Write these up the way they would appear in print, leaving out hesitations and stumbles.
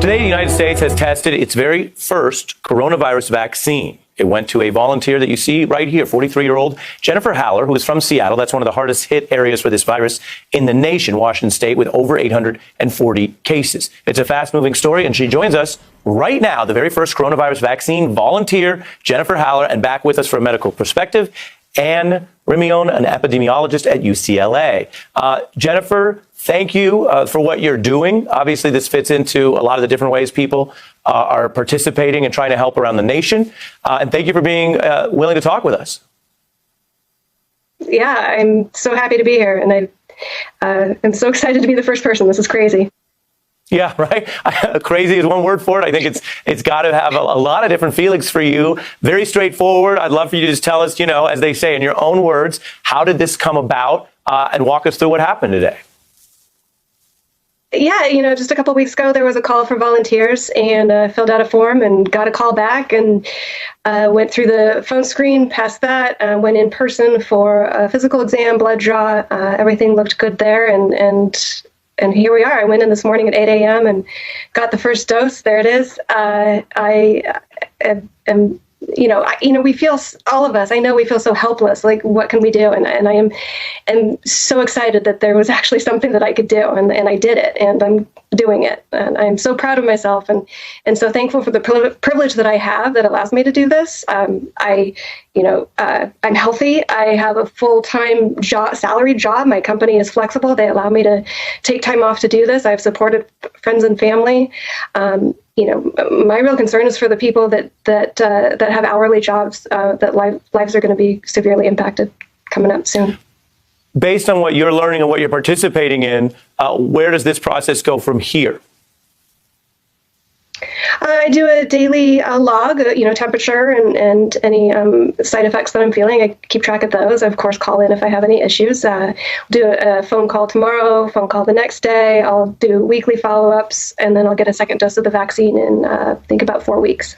Today, the United States has tested its very first coronavirus vaccine. It went to a volunteer that you see right here, 43-year-old Jennifer Haller, who is from Seattle. That's one of the hardest hit areas for this virus in the nation, Washington State, with over 840 cases. It's a fast-moving story, and she joins us right now, the very first coronavirus vaccine volunteer, Jennifer Haller, and back with us for a medical perspective, Anne Rimion, an epidemiologist at UCLA. Jennifer, thank you for what you're doing. Obviously, this fits into a lot of the different ways people are participating and trying to help around the nation. And thank you for being willing to talk with us. Yeah, I'm so happy to be here. And I'm so excited to be the first person. This is crazy. Yeah, right. Crazy is one word for it. I think it's got to have a lot of different feelings for you. Very straightforward. I'd love for you to just tell us, as they say in your own words, how did this come about, and walk us through what happened today. Yeah, just a couple of weeks ago, there was a call for volunteers, and filled out a form and got a call back, and went through the phone screen, past that, went in person for a physical exam, blood draw. Everything looked good there, and here we are. I went in this morning at 8 a.m. and got the first dose. There it is. I am, we feel, all of us, I know we feel so helpless. Like, what can we do? And I am so excited that there was actually something that I could do, and I did it, and I'm doing it. And I'm so proud of myself, and so thankful for the privilege that I have that allows me to do this. I'm healthy. I have a full-time job, salaried job. My company is flexible. They allow me to take time off to do this. I've supported friends and family. My real concern is for the people that have hourly jobs, that lives are going to be severely impacted coming up soon. Based on what you're learning and what you're participating in, where does this process go from here? I do a daily log, temperature and any side effects that I'm feeling. I keep track of those. I, of course, call in if I have any issues. Do a phone call tomorrow, phone call the next day. I'll do weekly follow-ups, and then I'll get a second dose of the vaccine in, I think, about 4 weeks.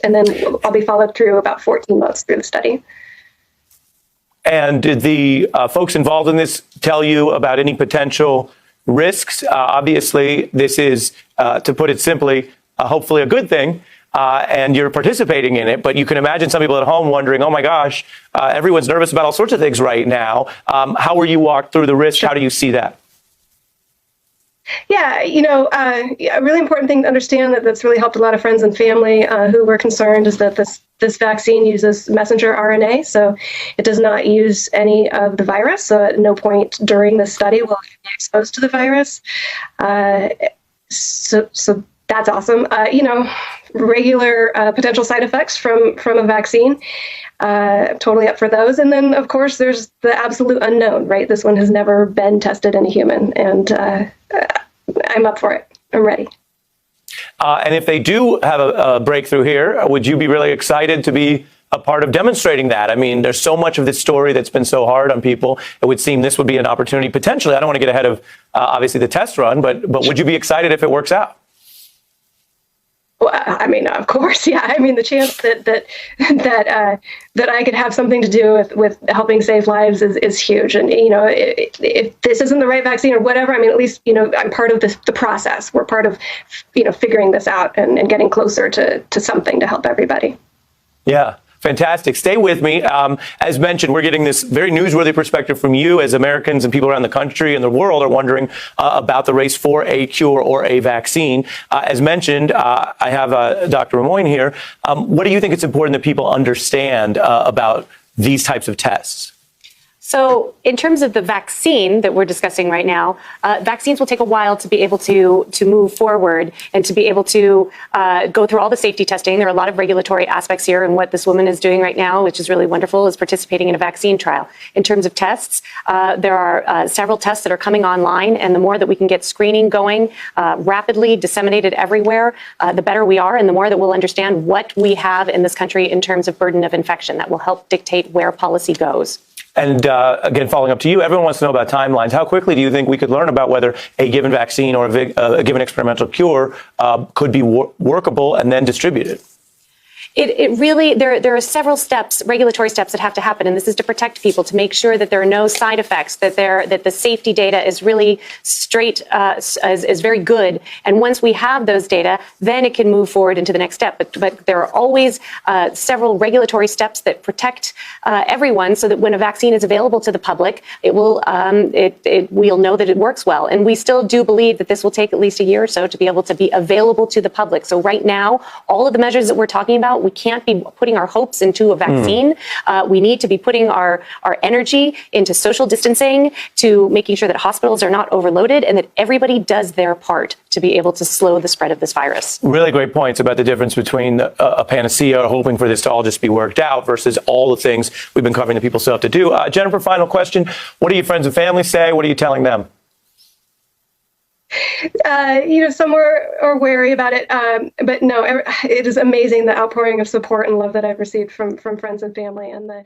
And then I'll be followed through about 14 months through the study. And did the folks involved in this tell you about any potential risks? Obviously, this is, to put it simply, hopefully a good thing, and you're participating in it. But you can imagine some people at home wondering, oh my gosh, everyone's nervous about all sorts of things right now. How were you walked through the risk? How do you see that? Yeah, a really important thing to understand that's really helped a lot of friends and family who were concerned is that this vaccine uses messenger RNA, so it does not use any of the virus. So at no point during the study will you be exposed to the virus. So that's awesome. Regular potential side effects from a vaccine. Totally up for those. And then, of course, there's the absolute unknown, right? This one has never been tested in a human, and I'm up for it. I'm ready. And if they do have a breakthrough here, would you be really excited to be a part of demonstrating that? I mean, there's so much of this story that's been so hard on people. It would seem this would be an opportunity, potentially. I don't want to get ahead of, obviously, the test run, but would you be excited if it works out? Well, I mean, of course, yeah. I mean, the chance that I could have something to do with helping save lives is huge. And if this isn't the right vaccine or whatever, I mean, at least I'm part of the process. We're part of figuring this out and getting closer to something to help everybody. Yeah. Fantastic. Stay with me. As mentioned, we're getting this very newsworthy perspective from you as Americans and people around the country and the world are wondering about the race for a cure or a vaccine. As mentioned, I have Dr. Rimoin here. What do you think it's important that people understand about these types of tests? So in terms of the vaccine that we're discussing right now, vaccines will take a while to be able to move forward and to be able to go through all the safety testing. There are a lot of regulatory aspects here, and what this woman is doing right now, which is really wonderful, is participating in a vaccine trial. In terms of tests, there are several tests that are coming online, and the more that we can get screening going rapidly, disseminated everywhere, the better we are, and the more that we'll understand what we have in this country in terms of burden of infection. That will help dictate where policy goes. And again, following up to you, everyone wants to know about timelines. How quickly do you think we could learn about whether a given vaccine or a given experimental cure could be workable and then distributed? It really, there are several steps, regulatory steps that have to happen, and this is to protect people, to make sure that there are no side effects, that the safety data is really straight, is very good. And once we have those data, then it can move forward into the next step. But there are always several regulatory steps that protect everyone, so that when a vaccine is available to the public, it will we'll know that it works well. And we still do believe that this will take at least a year or so to be able to be available to the public. So right now, all of the measures that we're talking about, we can't be putting our hopes into a vaccine. We need to be putting our energy into social distancing, to making sure that hospitals are not overloaded, and that everybody does their part to be able to slow the spread of this virus. Really great points about the difference between a panacea, hoping for this to all just be worked out, versus all the things we've been covering that people still have to do. Jennifer, final question. What do your friends and family say? What are you telling them? Some are wary about it, but no, it is amazing, the outpouring of support and love that I've received from friends and family, and I've